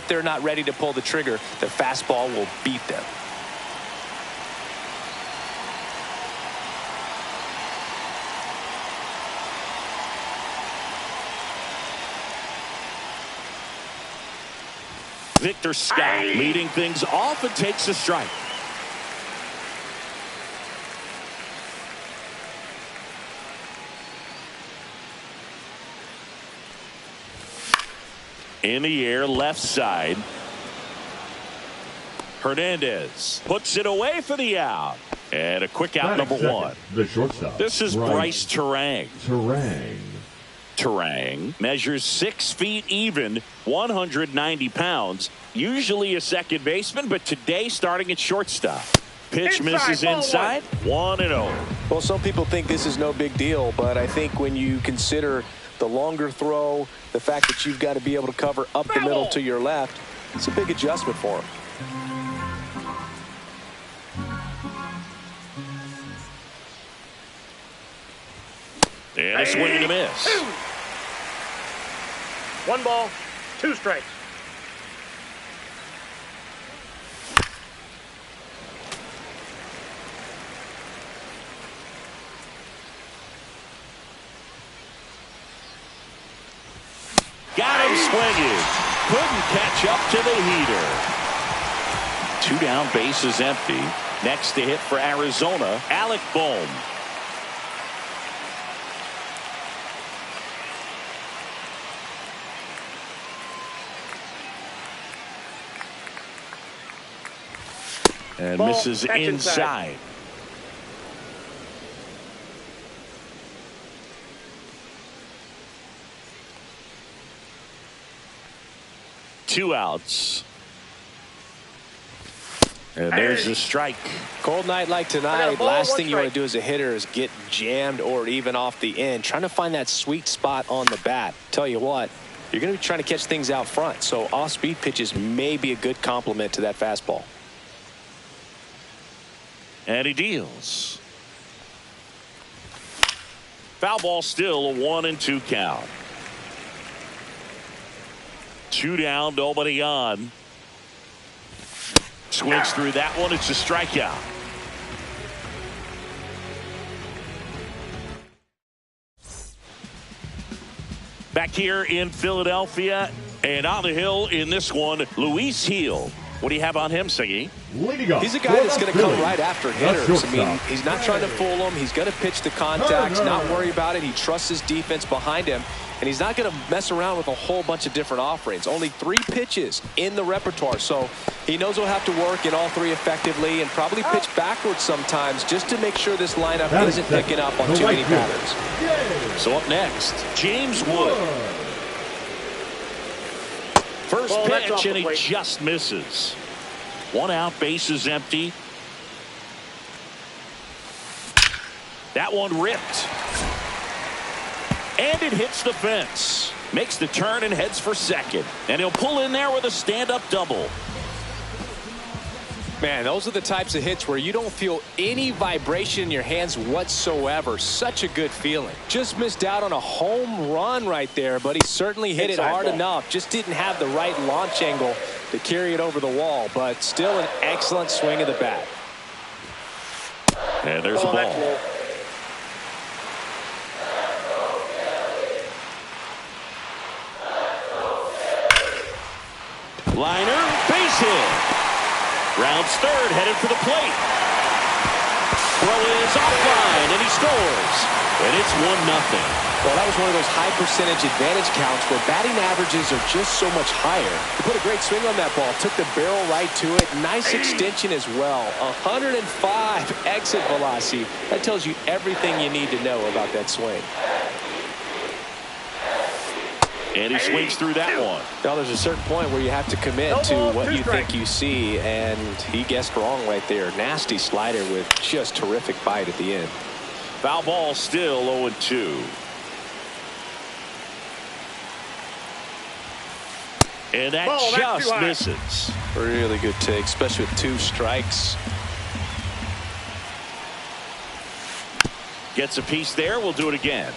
if they're not ready to pull the trigger, the fastball will beat them. Victor Scott leading things off and takes a strike. In the air, left side. Hernandez puts it away for the out. And a quick out, number one. The shortstop. This is Bryce Terang. Terang measures 6 feet even, 190 pounds. Usually a second baseman, but today starting at shortstop. Pitch misses inside, 1-0. Well, some people think this is no big deal, but I think when you consider the longer throw, the fact that you've got to be able to cover up the middle to your left, it's a big adjustment for him. And a swing and a miss. 1 ball, 2 strikes. Got him swinging. Couldn't catch up to the heater. 2 down, bases empty. Next to hit for Arizona, Alec Bohm. And ball, misses inside. Two outs. And there's the strike. Cold night like tonight, last thing you want to do as a hitter is get jammed or even off the end. Trying to find that sweet spot on the bat. Tell you what, you're going to be trying to catch things out front. So off-speed pitches may be a good complement to that fastball. And he deals. Foul ball, still a 1-2 count. 2 down, nobody on. Swings through that one. It's a strikeout. Back here in Philadelphia and on the hill in this one, Luis Gil. What do you have on him, Siggy? He's a guy that's going to come right after hitters. I mean, he's not trying to fool them. He's going to pitch the contacts, not worry about it. He trusts his defense behind him, and he's not going to mess around with a whole bunch of different offerings. Only 3 pitches in the repertoire, so he knows he'll have to work in all 3 effectively and probably pitch backwards sometimes just to make sure this lineup isn't picking up on too many batters. So up next, James Wood. First pitch, and he just misses. 1 out, bases empty. That one ripped. And it hits the fence. Makes the turn and heads for second. And he'll pull in there with a stand-up double. Man, those are the types of hits where you don't feel any vibration in your hands whatsoever. Such a good feeling. Just missed out on a home run right there, but he certainly hit it hard enough. Just didn't have the right launch angle to carry it over the wall, but still an excellent swing of the bat. And there's a ball. Liner, base hit. Rounds third, headed for the plate. Throw is offline, and he scores. And it's 1-0. Well, that was one of those high percentage advantage counts where batting averages are just so much higher. He put a great swing on that ball, took the barrel right to it. Nice extension as well. 105 exit velocity. That tells you everything you need to know about that swing. And he swings through that one. Now, there's a certain point where you have to commit to what you think you see, and he guessed wrong right there. Nasty slider with just terrific bite at the end. Foul ball, still 0-2. And that just misses. Really good take, especially with 2 strikes. Gets a piece there. We'll do it again.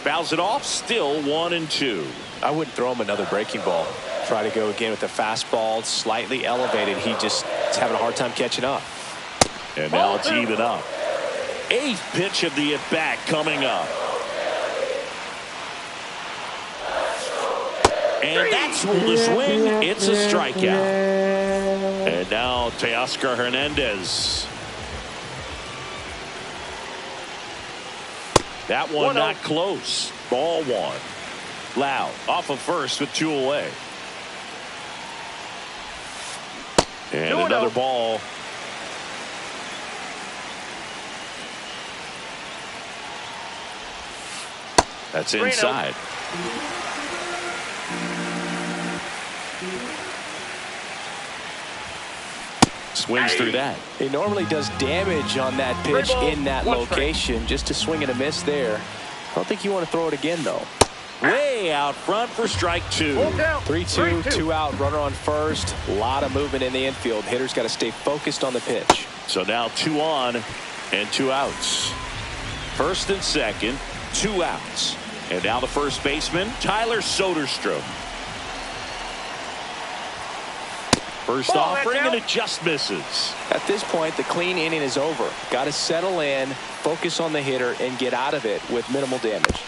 Fouls it off, still 1-2. I wouldn't throw him another breaking ball. Try to go again with the fastball, slightly elevated. He just is having a hard time catching up. And now it's even up. 8th pitch of the at-bat coming up. And that's ruled a swing. It's a strikeout. And now Teoscar Hernandez. That one not close. Ball 1. Loud off of first with 2 away. And another ball. That's inside. Swings through that. He normally does damage on that pitch in that location. Just a swing and a miss there. I don't think you want to throw it again, though. Way out front for strike 2. 3-2, 2 out, runner on first. A lot of movement in the infield. Hitter's got to stay focused on the pitch. So now 2 on and 2 outs. First and second, 2 outs. And now the first baseman, Tyler Soderstrom. First offering, and it just misses. At this point, the clean inning is over. Got to settle in, focus on the hitter, and get out of it with minimal damage.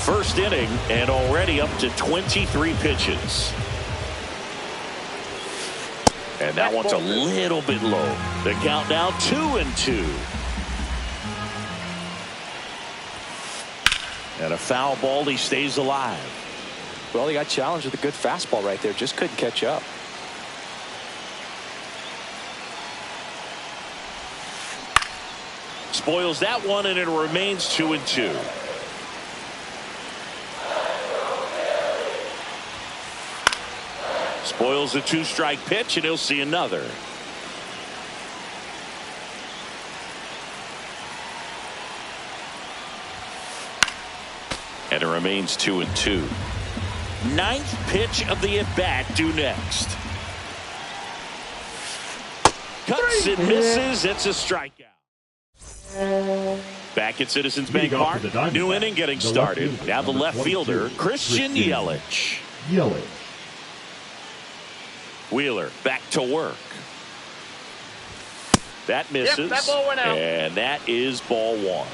First inning, and already up to 23 pitches. And that one's a little bit low. The count now 2-2. And a foul ball, he stays alive. Well, he got challenged with a good fastball right there. Just couldn't catch up. Spoils that one, and it remains 2-2. Spoils a 2-strike pitch, and he'll see another. And it remains 2-2. 9th pitch of the at-bat due next. Cuts and misses. It's a strikeout. Back at Citizens Bank Park. New inning getting started. Now the left fielder, Christian Yelich. Wheeler back to work. That misses. Yep, that ball went out. And that is ball 1.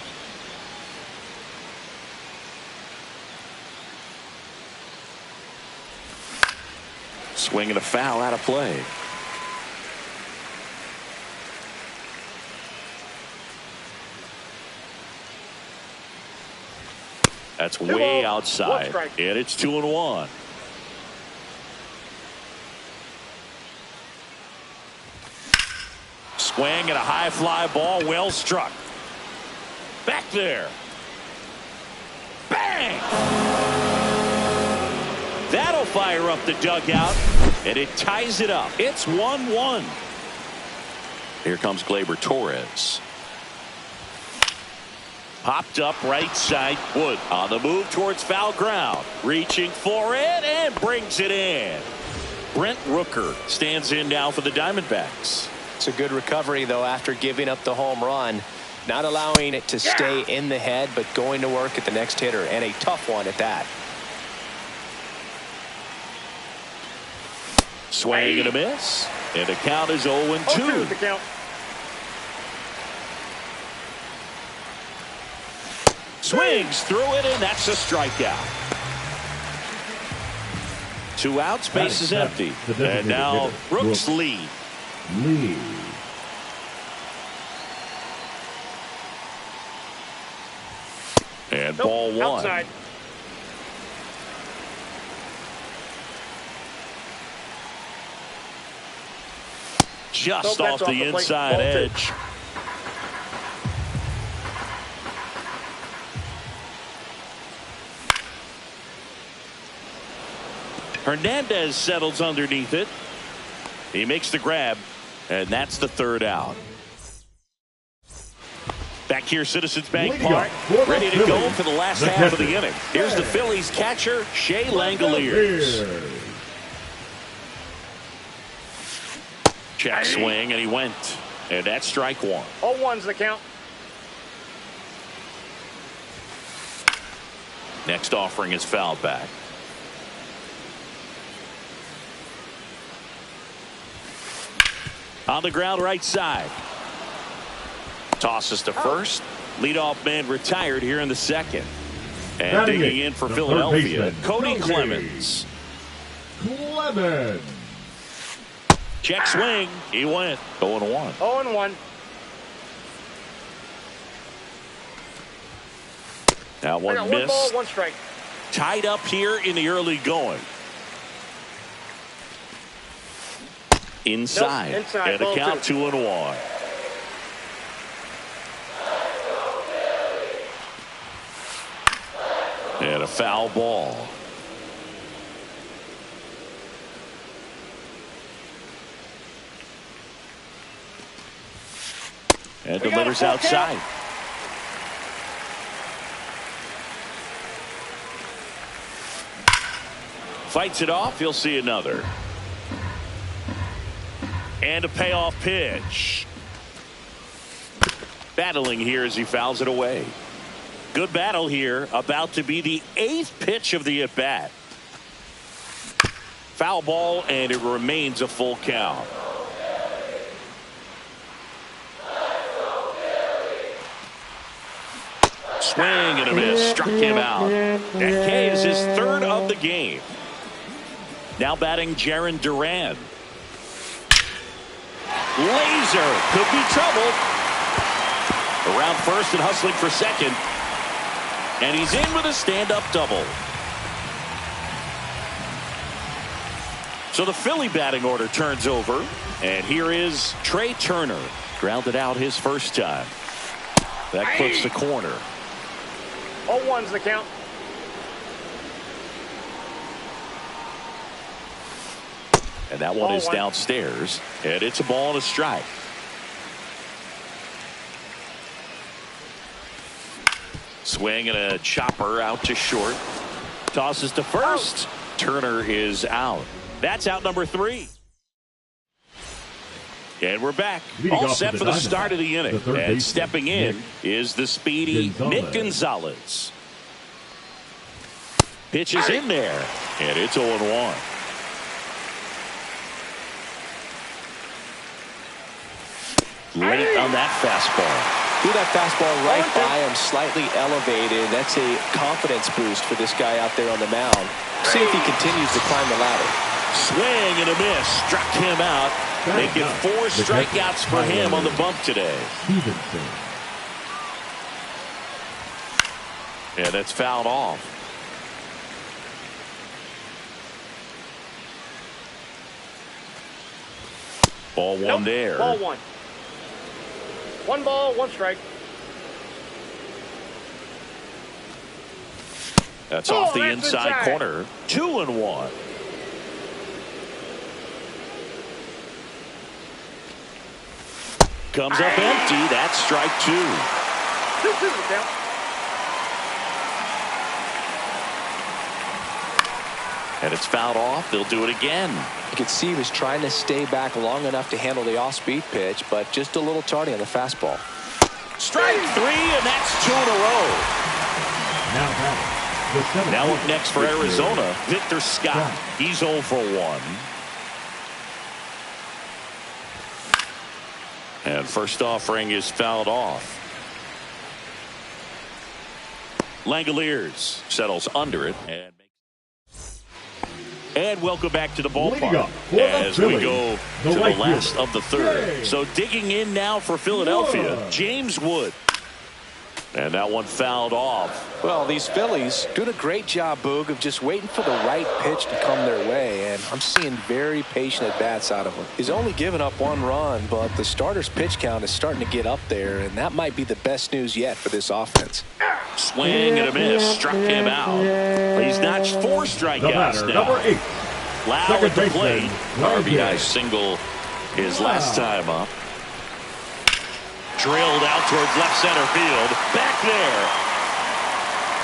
Swing and a foul out of play. That's way outside. And it's 2-1. Swing and a high fly ball, well struck. Back there. Bang! That'll fire up the dugout, and it ties it up. It's 1-1. Here comes Gleyber Torres. Popped up right side. Wood on the move towards foul ground. Reaching for it and brings it in. Brent Rooker stands in now for the Diamondbacks. It's a good recovery, though, after giving up the home run. Not allowing it to stay in the head, but going to work at the next hitter, and a tough one at that. Swing and a miss. And the count is 0-2. Swings through it, and that's a strikeout. 2 outs, base is empty. And now Brooks lead. And ball 1. Outside. Just off the inside edge. Hernandez settles underneath it. He makes the grab, and that's the 3rd out. Back here, Citizens Bank Park, ready to go for the last half of the inning. Here's the Phillies catcher, Shea Langoliers. Check swing, and he went. And that's strike one. 0-1's the count. Next offering is fouled back. On the ground right side. Tosses to first. Leadoff man retired here in the second. And digging in for Philadelphia, Cody Clemens. Check swing. He went 0-1. 0-1. Now one miss. 1 ball, 1 strike. Tied up here in the early going. Inside. Nope, inside. And a count 2-1. And a foul ball. And delivers outside. Fights it off. He'll see another. And a payoff pitch. Battling here as he fouls it away. Good battle here. About to be the 8th pitch of the at-bat. Foul ball, and it remains a full count. Swing and a miss. Struck him out. That K is his 3rd of the game. Now batting Jarren Duran. Laser could be trouble. Around first and hustling for second. And he's in with a stand-up double. So the Philly batting order turns over. And here is Trey Turner. Grounded out his first time. That clips the corner. 0-1's the count. And that one is downstairs. And it's a ball and a strike. Swing and a chopper out to short. Tosses to first. Turner is out. That's out number 3. And we're back. All set for the start of the inning. And stepping in is the speedy Nick Gonzalez. Pitch is in there. And it's 0-1. Late on that fastball. Threw that fastball right by him, slightly elevated. That's a confidence boost for this guy out there on the mound. See if he continues to climb the ladder. Swing and a miss. Struck him out. Making 4 strikeouts for him on the bump today. Yeah, that's fouled off. Ball one there. Ball 1. 1 ball, 1 strike. That's off the inside corner. 2-1. Comes up empty. That's strike 2. 2-2 count. And it's fouled off. They'll do it again. You could see he was trying to stay back long enough to handle the off-speed pitch, but just a little tardy on the fastball. Strike 3, and that's 2 in a row. Now up next for Arizona, Victor Scott. He's 0 for 1. And first offering is fouled off. Langoliers settles under it. And welcome back to the ballpark as we go to the last of the 3rd. So digging in now for Philadelphia, James Wood. And that one fouled off. Well, these Phillies doing a great job, Boog, of just waiting for the right pitch to come their way. And I'm seeing very patient at-bats out of him. He's only given up 1 run, but the starter's pitch count is starting to get up there. And that might be the best news yet for this offense. Swing and a miss. Struck him out. He's notched 4 strikeouts now. Number 8. Lau at the plate. RBI single his last time up. Drilled out towards left center field. Back there.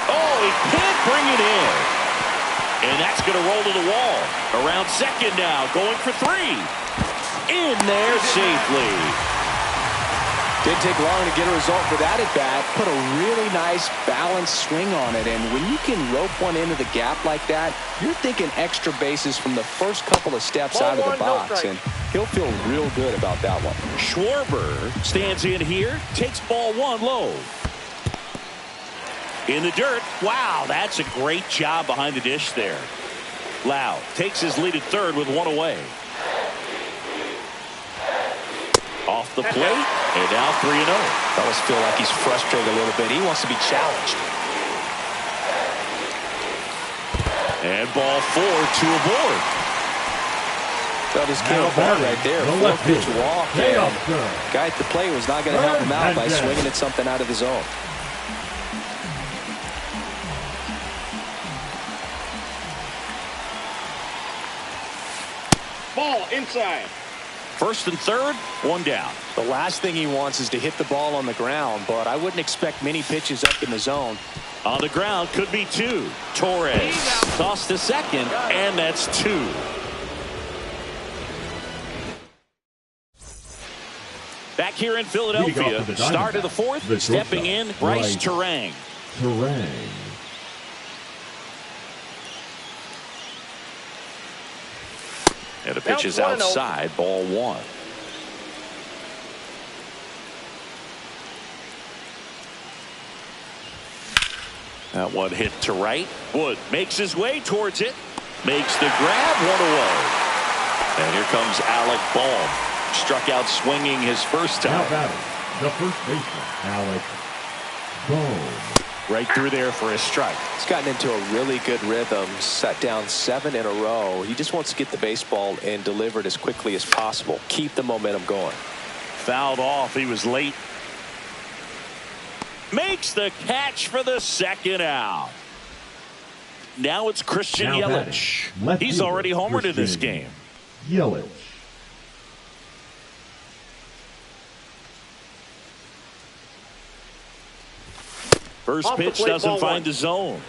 Oh, he can't bring it in. And that's going to roll to the wall. Around second now. Going for 3. in there safely. Didn't take long to get a result for that at bat. Put a really nice balanced swing on it. And when you can rope one into the gap like that, you're thinking extra bases from the first couple of steps out of the box. And he'll feel real good about that one. Schwarber stands in here, takes ball one low. In the dirt. Wow, that's a great job behind the dish there. Lau takes his lead at third with one away. Off the plate, and now 3-0. Fellas feel like he's frustrated a little bit. He wants to be challenged. And ball 4, 2 aboard. Well, just came apart right there. 4-pitch walk. And guy at the plate was not going to help him out by swinging at something out of the zone. Ball inside. First and third, one down. The last thing he wants is to hit the ball on the ground, but I wouldn't expect many pitches up in the zone. On the ground, could be 2. Torres tossed to second, and that's 2. Back here in Philadelphia, start of the fourth, stepping in, Bryce Turang. And the pitch is outside, ball 1. That one hit to right. Wood makes his way towards it. Makes the grab, one away. And here comes Alec Bohm. Struck out swinging his first time. Now batting, the first baseman, Alec Bohm. Right through there for a strike. He's gotten into a really good rhythm, set down 7 in a row. He just wants to get the baseball and deliver it as quickly as possible. Keep the momentum going. Fouled off. He was late. Makes the catch for the second out. Now it's Christian Yelich. He's already homered in this game. Yelich. First pitch doesn't find the zone.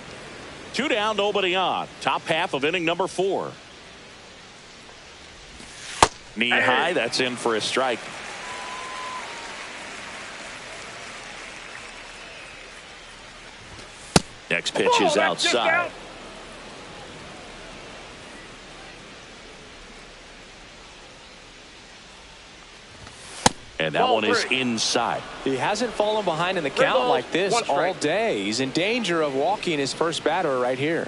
2 down, nobody on. Top half of inning number 4. Knee high, that's in for a strike. Next pitch is outside. And that one is inside. He hasn't fallen behind in the count like this all day. He's in danger of walking his first batter right here.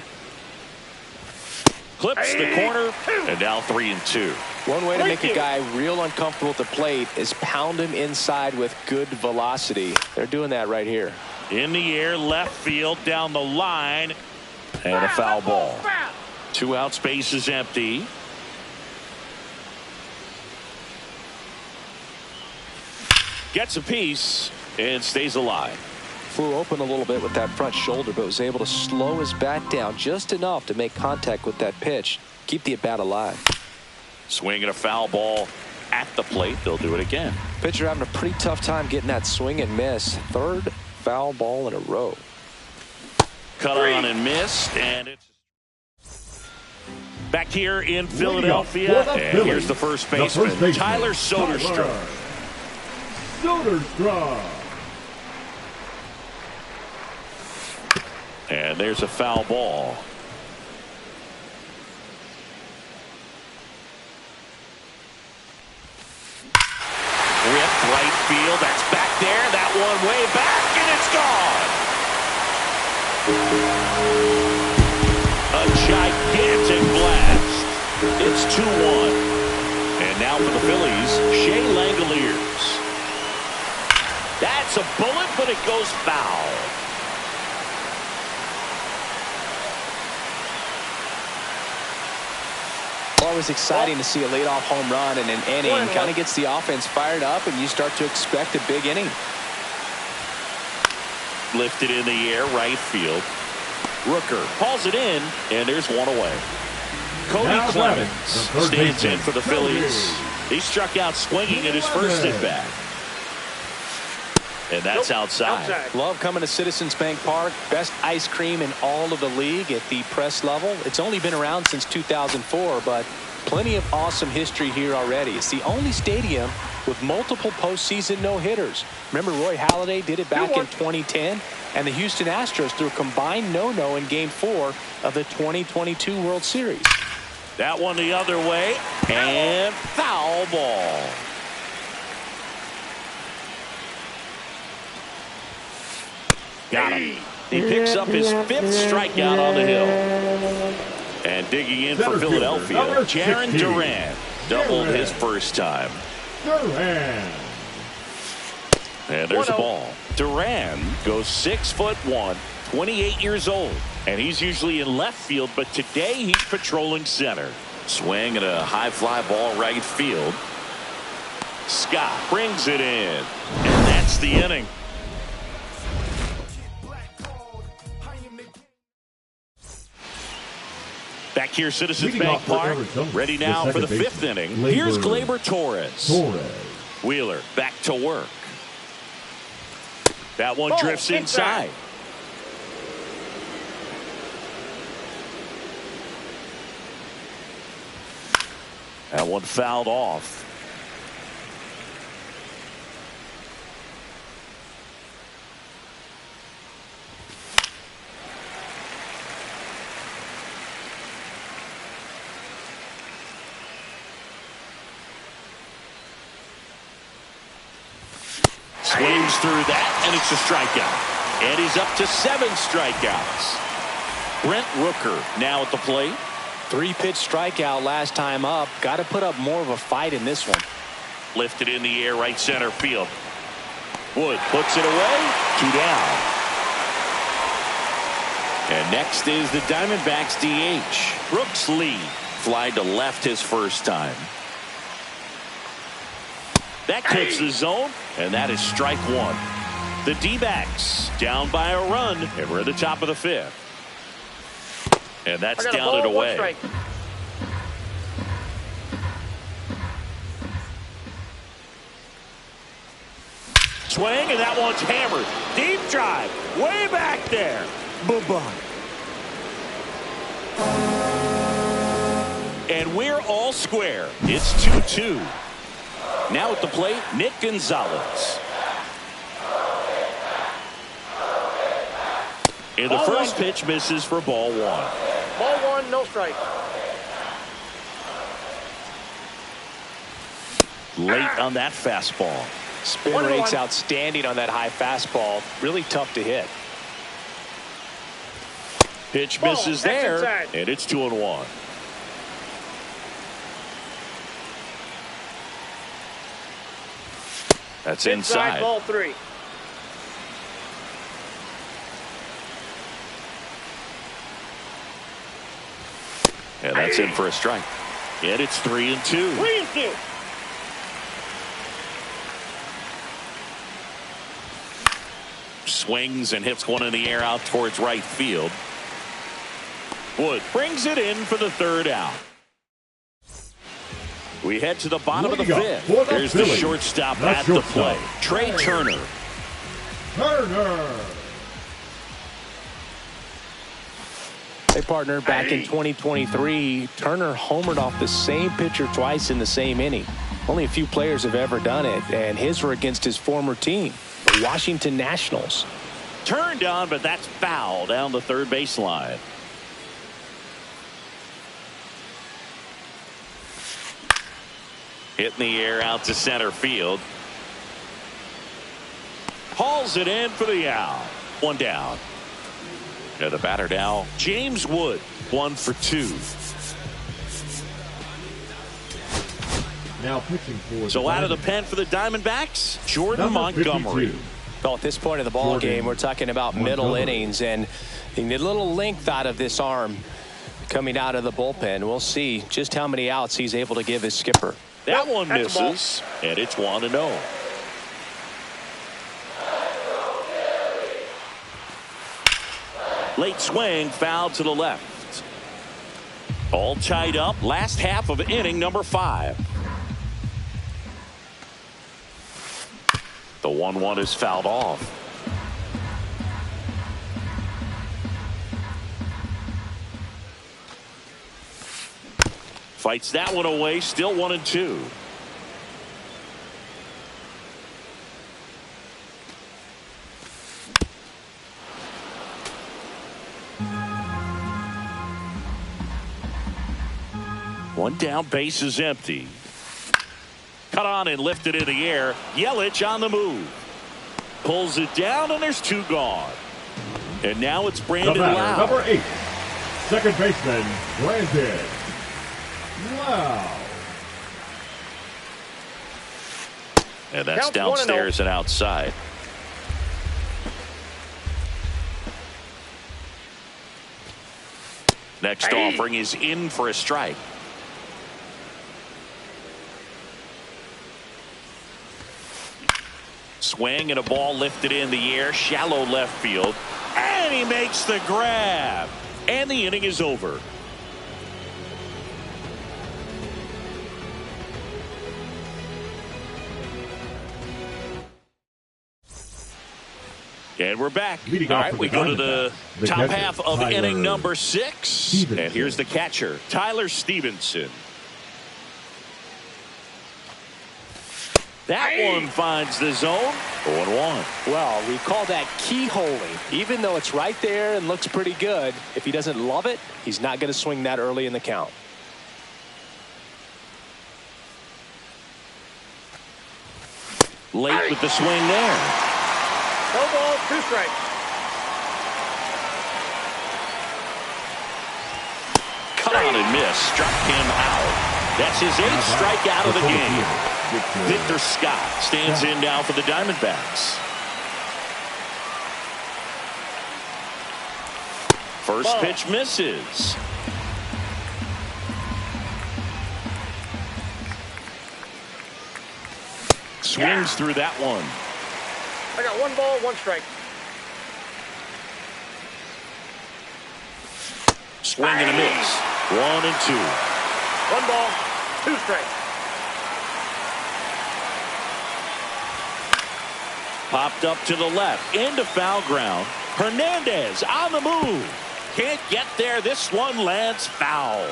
Clips the corner, and now 3-2. One way to make a guy real uncomfortable at the plate is pound him inside with good velocity. They're doing that right here. In the air, left field, down the line, and a foul ball. 2 out, space is empty. Gets a piece and stays alive. Flew open a little bit with that front shoulder, but was able to slow his bat down just enough to make contact with that pitch. Keep the at-bat alive. Swing and a foul ball at the plate. They'll do it again. Pitcher having a pretty tough time getting that swing and miss. 3rd foul ball in a row. Cut on and missed, and it's back here in Philadelphia. And here's the first baseman, Tyler Soderstrom. And there's a foul ball. Rip right field. That's back there. That one way back, and it's gone. A gigantic blast. It's 2-1. And now for the Phillies, Shea Langoliers. That's a bullet, but it goes foul. Always exciting to see a leadoff home run in an inning. Kind of gets the offense fired up, and you start to expect a big inning. Lifted in the air, right field. Rooker hauls it in, and there's one away. Cody Clemens stands in for the Phillies. He struck out swinging at his first at bat. And that's outside. Love coming to Citizens Bank Park. Best ice cream in all of the league at the press level. It's only been around since 2004, but Plenty of awesome history here already. It's the only stadium with multiple postseason no-hitters. Remember, Roy Halladay did it back in 2010, and the Houston Astros threw a combined no-no in Game 4 of the 2022 World Series. That one the other way, and foul ball. Got him. He picks up his 5th strikeout on the hill. And digging in for Philadelphia, Jarren Duran doubled his first time. Duran. And there's a ball. Duran goes 6'1", 28 years old. And he's usually in left field, but today he's patrolling center. Swing and a high fly ball right field. Scott brings it in. And that's the inning. Back here, Citizens Bank Park. Ready now for the 5th inning. Here's Gleyber Torres. Wheeler back to work. That one drifts inside. That one fouled off. Swings through that, and it's a strikeout. And he's up to 7 strikeouts. Brent Rooker now at the plate. 3-pitch strikeout last time up. Got to put up more of a fight in this one. Lifted in the air, right center field. Wood puts it away. 2 down. And next is the Diamondbacks DH. Brooks Lee flied to left his first time. That clips the zone, and that is strike 1. The D-backs down by a run, and we're at the top of the 5th. And that's down and away. Swing, and that one's hammered. Deep drive, way back there. Bye-bye. And we're all square. It's 2-2. Now at the plate, Nick Gonzalez. And the first pitch misses for ball 1. Ball 1, no strike. Late on that fastball. Spin rate's outstanding on that high fastball. Really tough to hit. Pitch misses there, and it's 2-1. That's inside. Ball 3. And that's in for a strike. And it's 3-2. 3-2. Swings and hits one in the air out towards right field. Wood brings it in for the 3rd out. We head to the bottom of the 5th. There's the shortstop at the plate. Trey Turner. Hey, partner, back in 2023, Turner homered off the same pitcher twice in the same inning. Only a few players have ever done it, and his were against his former team, the Washington Nationals. Turned on, but that's foul down the 3rd baseline. Hit in the air out to center field. Hauls it in for the out. 1 down. And the batter now, James Wood, 1 for 2. Now pitching for so out of the pen for the Diamondbacks, Jordan Montgomery. Well, at this point of the ball game, we're talking about middle innings, and you need a little length out of this arm coming out of the bullpen. We'll see just how many outs he's able to give his skipper. That one misses, and it's 1-0. Late swing, foul to the left. All tied up, last half of inning number 5. The 1-1 is fouled off. Fights that one away. Still 1-2. One down, base is empty. Cut on and lifted in the air. Yelich on the move. Pulls it down, and there's 2 gone. And now it's Brandon Lau. Number 8, second baseman, Brandon Lau. And that's downstairs and outside. Next offering is in for a strike. Swing and a ball lifted in the air, shallow left field, and he makes the grab, and the inning is over. And we're back. All right, we go to the top half of inning number 6, and here's the catcher, Tyler Stevenson. That one finds the zone. 0-1. Well, we call that keyholing. Even though it's right there and looks pretty good, if he doesn't love it, he's not going to swing that early in the count. Late with the swing there. No ball, 2 strikes. Cut on and miss. Struck him out. That's his 8th strikeout of the game. Victor Scott stands in now for the Diamondbacks. First pitch misses. Swings through that one. I got 1 ball, 1 strike. Swing and a miss. 1-2. 1 ball, 2 strikes. Popped up to the left, into foul ground. Hernandez on the move. Can't get there. This one lands foul.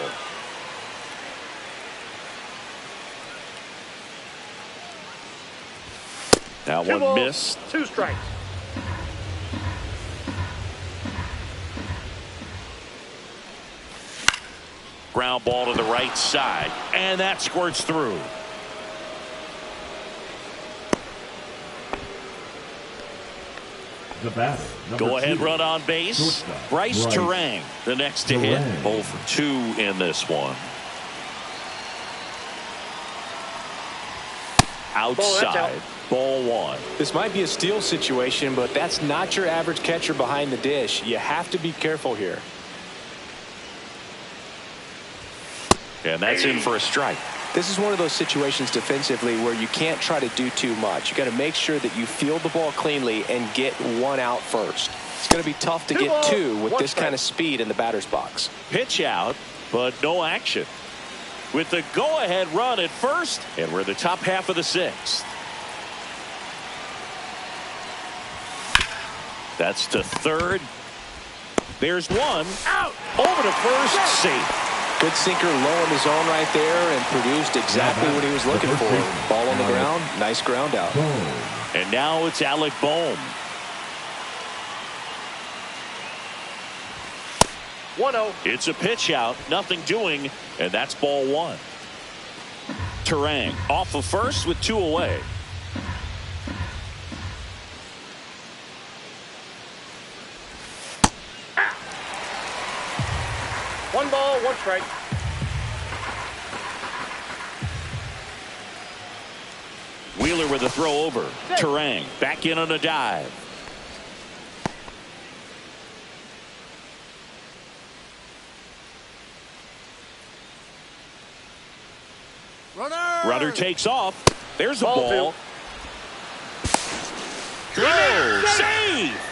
Now 2 one balls, missed. 2 strikes. Ground ball to the right side, and that squirts through. The batter, Go ahead, 2, run on base. shortstop, Bryce Terang, the next to hit. 0 for 2 in this one. Outside, ball 1. This might be a steal situation, but that's not your average catcher behind the dish. You have to be careful here. And that's in for a strike. This is one of those situations defensively where you can't try to do too much. You got to make sure that you field the ball cleanly and get 1 out first. It's going to be tough to get 2 with this kind of speed in the batter's box. Pitch out, but no action. With the go-ahead run at first, and we're the top half of the 6th. That's to third. There's 1 out. Over to first, safe. Good sinker low in the zone right there and produced exactly what he was looking for. Ball on the ground, nice ground out. And now it's Alec Bohm. 1-0. It's a pitch out, nothing doing, and that's ball 1. Terang off of first with 2 away. One ball, 1 strike. Wheeler with a throw over. Terang back in on a dive. Runner takes off. There's a ball. Throw. Save.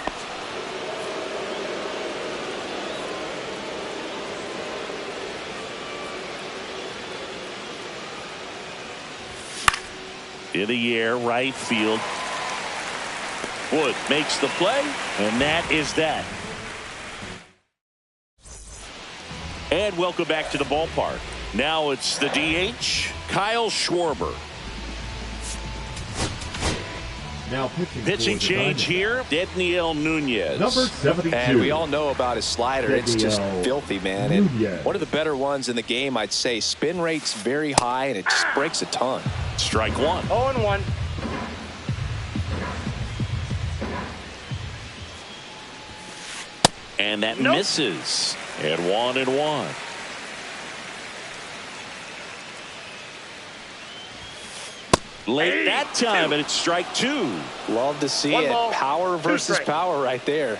In the air, right field. Wood makes the play, and that is that. And welcome back to the ballpark. Now it's the DH, Kyle Schwarber. Now pitching change here, Dedniel Nunez. Number 72. And we all know about his slider. It's just filthy, man. And Nunez. one of the better ones in the game, I'd say. Spin rate's very high, and it just breaks a ton. Strike one. 0-1. And that misses. And 1-1. Late that time, and it's strike two. Love to see One it. ball, Power versus strikes. power right there.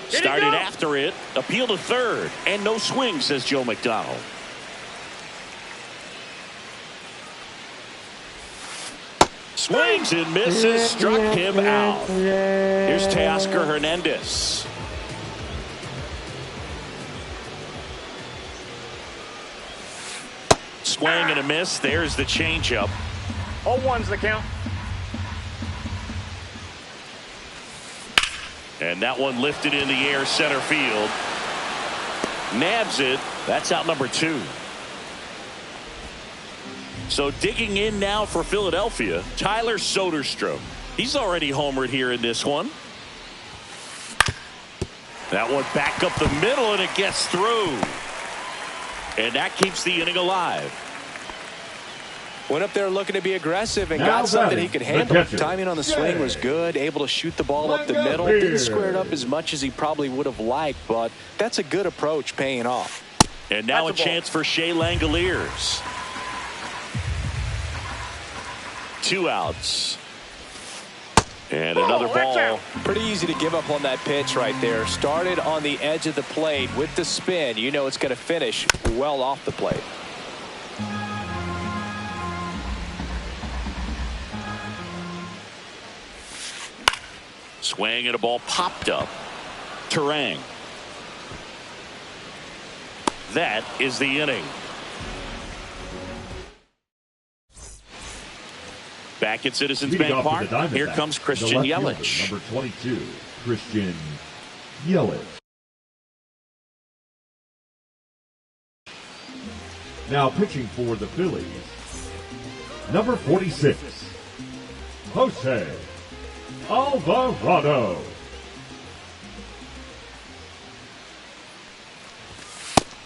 Started after it. Appeal to third. And no swing, says Joe McDonald. Swings and misses. Struck him out. Here's Teoscar Hernandez. Swing and a miss. There's the changeup. 0-1's the count. And that one lifted in the air, center field. Nabs it. That's out number two. So digging in now for Philadelphia, Tyler Soderstrom. He's already homered here in this one. That one back up the middle, and it gets through. And that keeps the inning alive. Went up there looking to be aggressive and Now got something batting, he could the handle. catcher. Timing on the swing was good. Able to shoot the ball up the middle. Didn't square it up as much as he probably would have liked, but that's a good approach paying off. And now That's a a ball. chance for Shea Langoliers. 2 outs. And another that's ball. out. Pretty easy to give up on that pitch right there. Started on the edge of the plate with the spin. You know it's going to finish well off the plate. Swing and a ball popped up. Terang. That is the inning. Back at Citizens Leading Bank off for Park, the here Diamondbacks, comes the Christian left fielder, Yelich. Number 22, Christian Yelich. Now pitching for the Phillies, number 46, Jose Alvarado.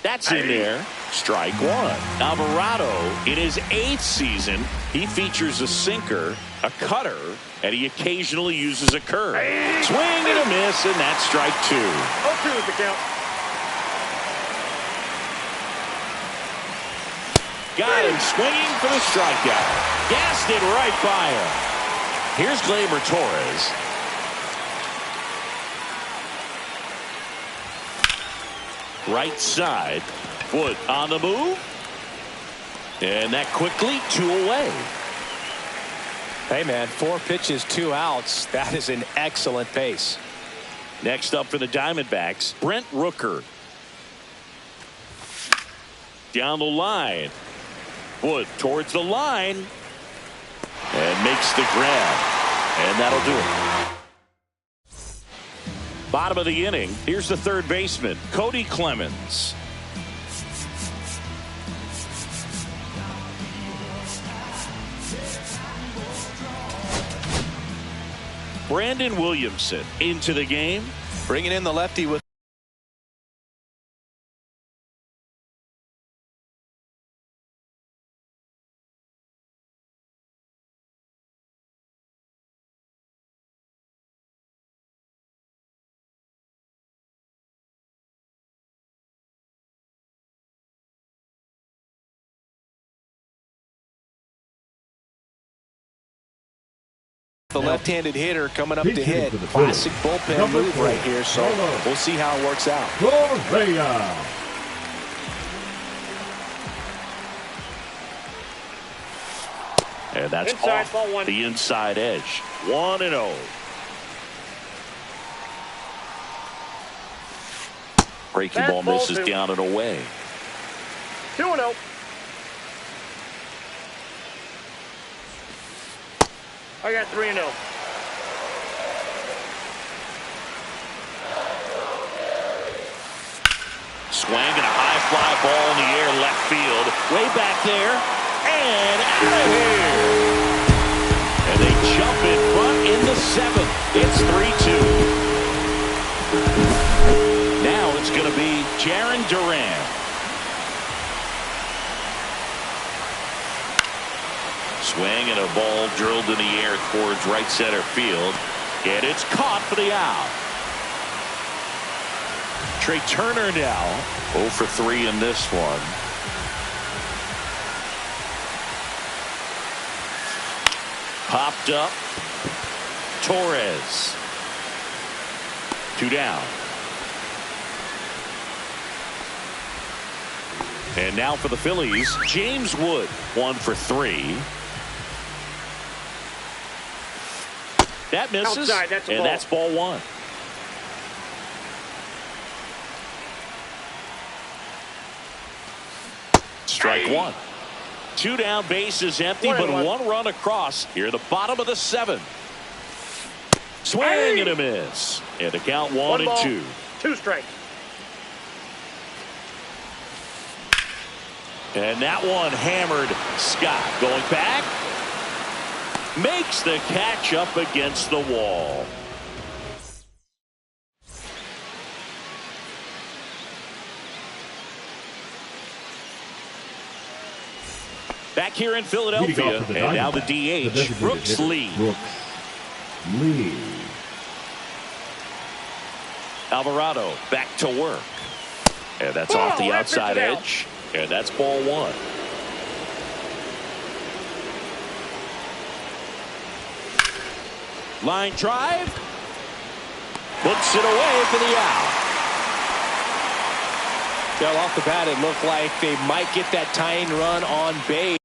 That's in there. Strike one. Alvarado, in his 8th season, he features a sinker, a cutter, and he occasionally uses a curve. Swing and a miss, and that's strike two. 0-2 is the count. Got him swinging for the strikeout. Gassed it right by him. Here's Gleyber Torres. Right side. Wood on the move. And that quickly 2 away. Hey, man, 4 pitches, 2 outs. That is an excellent pace. Next up for the Diamondbacks, Brent Rooker. Down the line. Wood towards the line. And makes the grab. And that'll do it. Bottom of the inning. Here's the third baseman, Cody Clemens. Brandon Williamson into the game. Bringing in the lefty with the left-handed hitter coming up to Pitching hit. for the Classic Phillies, bullpen number move 4, right here, so Carlos we'll see how it works out. Correa. And that's Inside, off ball one. the inside edge. 1-0. Breaking That's ball ball misses 2. down and away. 2-0. I got 3-0. Swing and a high fly ball in the air left field. Way back there. And out of here. And they jump in front in the 7th. It's 3-2. Now it's going to be Jarren Duran. Swing and a ball drilled in the air towards right center field. And it's caught for the out. Trey Turner now 0 for 3 in this one. Popped up. Torres. 2 down. And now for the Phillies, James Wood 1 for 3. That misses. Outside, that's ball 1. Strike 1. 2 down, bases empty, but 1 run across here at the bottom of the 7th. Swing and a miss. And the count 1 and 2. 2 strikes. And that one hammered. Scott going back. Makes the catch up against the wall. Back here in Philadelphia, and now the DH, Brooks Lee. Alvarado back to work. And that's off the outside edge. And that's ball 1. Line drive. Puts it away for the out. Well, off the bat, it looked like they might get that tying run on base.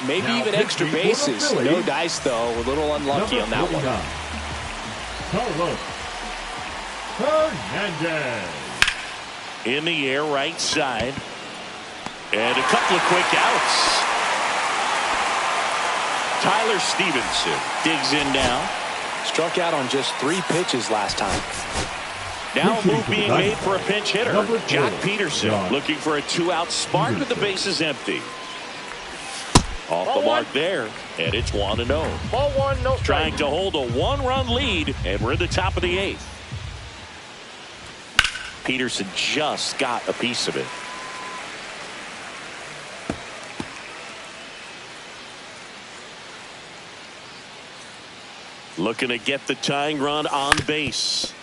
Maybe now even extra bases. No dice, though. A little unlucky on that one. Carlos Hernandez. In the air, right side. And a couple of quick outs. Tyler Stevenson digs in now. Struck out on just 3 pitches last time. Now a move being made for a pinch hitter. Jock Peterson looking for a 2-out spark with the bases empty. Off the mark there, and it's 1-0. Ball 1, no strike. Trying to hold a 1-run lead, and we're at the top of the 8th. Peterson just got a piece of it. Looking to get the tying run on base.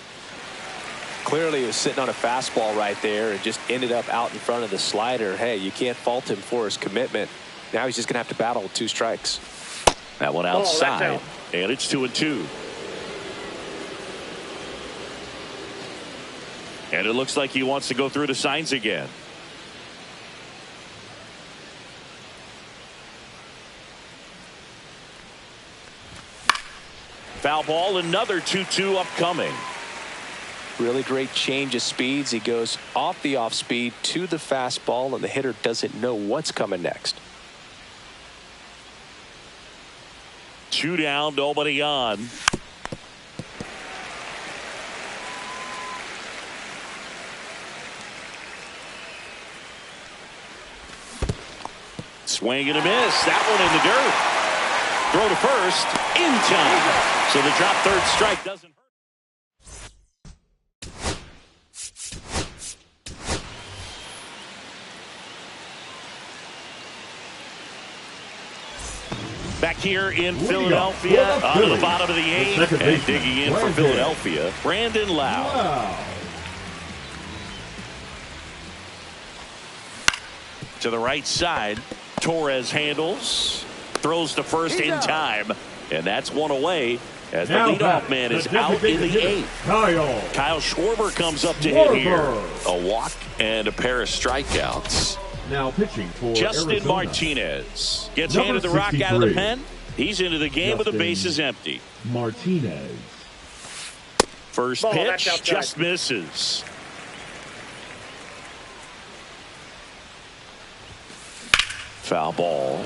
Clearly he was sitting on a fastball right there and just ended up out in front of the slider. Hey, you can't fault him for his commitment. Now he's just going to have to battle with 2 strikes. That one outside, and it's 2-2. And it looks like he wants to go through the signs again. Foul ball, another 2-2 upcoming. Really great change of speeds. He goes off the off speed to the fastball, and the hitter doesn't know what's coming next. 2 down, nobody on. Swing and a miss. That one in the dirt. Throw to first in time. So the drop third strike doesn't hurt. Back here in Philadelphia, out of the bottom of the 8th, and digging in for Philadelphia, Brandon Lau. To the right side, Torres handles, throws to first in time, and that's one away as the leadoff man is out in the 8th. Kyle Schwarber comes up to hit here. A walk and a pair of strikeouts. Now pitching for Justin Arizona. Martinez gets handed the rock out of the pen. He's into the game with the bases empty. Martinez. First pitch just misses. Foul ball.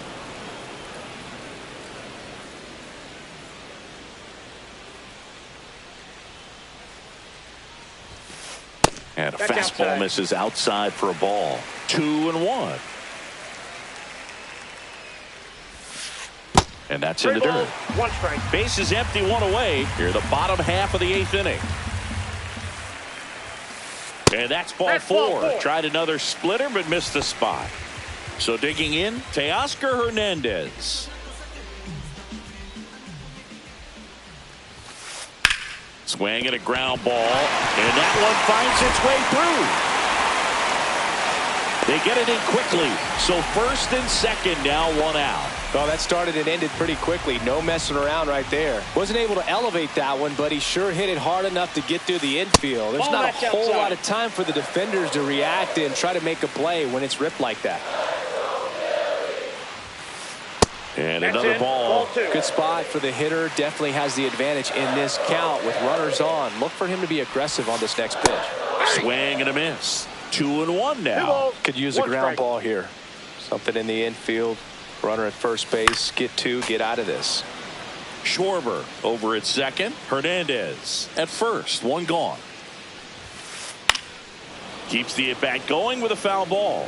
And a That's fastball outside. misses outside for a ball. 2-1. And that's in the dirt. 1 strike. Base is empty, 1 away. Here, the bottom half of the 8th inning. And that's ball 4. Tried another splitter, but missed the spot. So digging in, Teoscar Hernandez. Swing at a ground ball, and that one finds its way through. They get it in quickly. So first and second now, 1 out. Well, that started and ended pretty quickly. No messing around right there. Wasn't able to elevate that one, but he sure hit it hard enough to get through the infield. There's not a whole lot of time for the defenders to react and try to make a play when it's ripped like that. And another ball. Good spot for the hitter. Definitely has the advantage in this count with runners on. Look for him to be aggressive on this next pitch. Swing and a miss. 2-1 now. Could use a ground ball here. Something in the infield. Runner at first base. Get 2. Get out of this. Schwarber over at second. Hernandez at first. 1 gone. Keeps the at-bat going with a foul ball.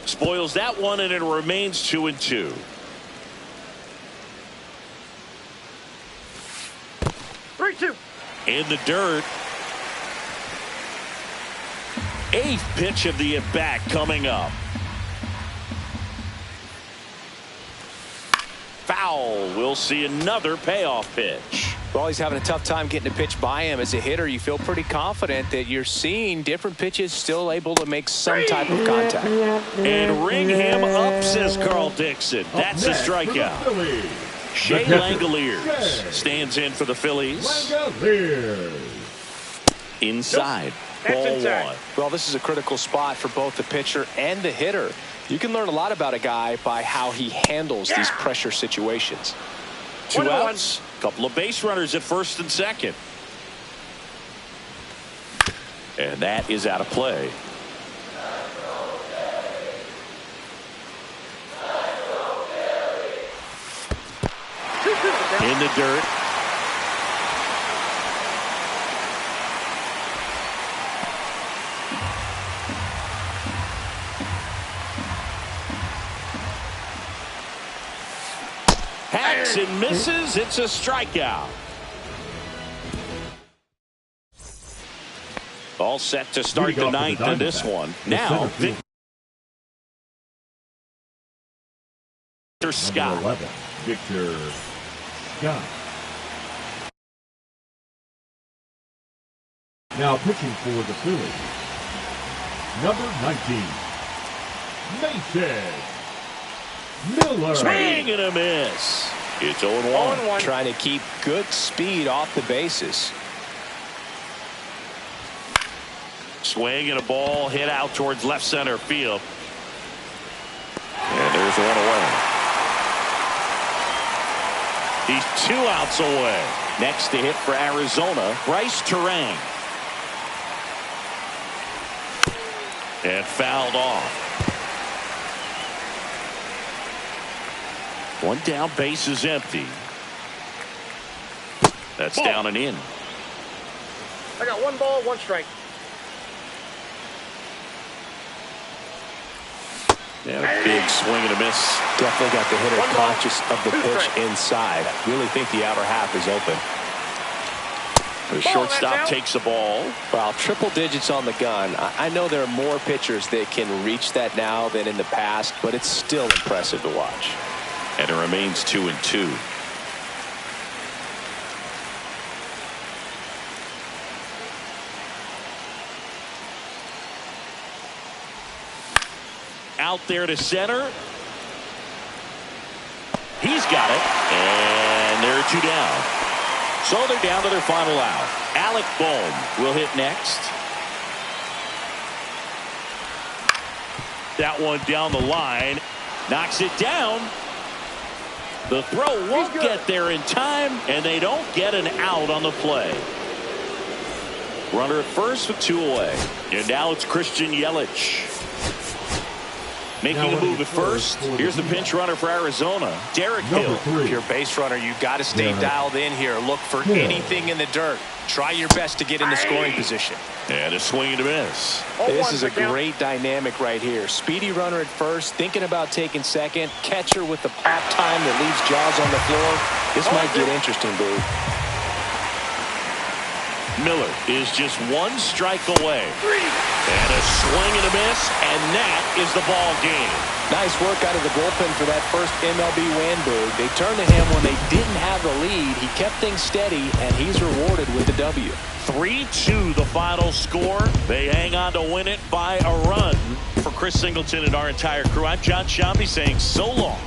Spoils that one, and it remains 2-2. In the dirt. 8th pitch of the at-bat coming up. Foul. We'll see another payoff pitch. Well, he's having a tough time getting a pitch by him. As a hitter, you feel pretty confident that you're seeing different pitches still able to make some type of contact. And ring him up, says Carl Dixon. That's a strikeout. Shea Langoliers stands in for the Phillies. Inside. Ball 1. Well, this is a critical spot for both the pitcher and the hitter. You can learn a lot about a guy by how he handles these pressure situations. 2 outs. Couple of base runners at first and second. And that is out of play. In the dirt. Hacks and misses. It's a strikeout. All set to start the 9th in this one. Now, Victor Scott. 11, Victor Scott. Now pitching for the Phillies, number 19, Mason Miller. Swing and a miss. It's 0-1. Trying to keep good speed off the bases. Swing and a ball hit out towards left center field. And there's 1 away. He's 2 outs away. Next to hit for Arizona, Bryce Terang. And fouled off. 1 down, base is empty. That's down and in. I got 1 ball, 1 strike. And a big swing and a miss. Definitely got the hitter conscious of the pitch inside. Really think the outer half is open. The shortstop takes the ball. Well, triple digits on the gun. I know there are more pitchers that can reach that now than in the past, but it's still impressive to watch. And it remains 2-2. Out there to center. He's got it. And there are 2 down. So they're down to their final out. Alec Bohm will hit next. That one down the line. Knocks it down. The throw won't get there in time, and they don't get an out on the play. Runner at first with 2 away. And now it's Christian Yelich making a move at first. Here's the pinch runner for Arizona, Derek Hill. If you're a base runner, you've got to stay dialed in here. Look for anything in the dirt. Try your best to get into scoring position. And a swing and a miss. This is a great dynamic right here. Speedy runner at first, thinking about taking second. Catcher with the pop time that leaves Jaws on the floor. This might get interesting, dude. Miller is just 1 strike away. And a swing and a miss, and that is the ball game. Nice work out of the bullpen for that first MLB win, Boog. They turned to him when they didn't have the lead. He kept things steady, and he's rewarded with the W. 3-2 the final score. They hang on to win it by a run. For Chris Singleton and our entire crew, I'm John Shambi saying so long.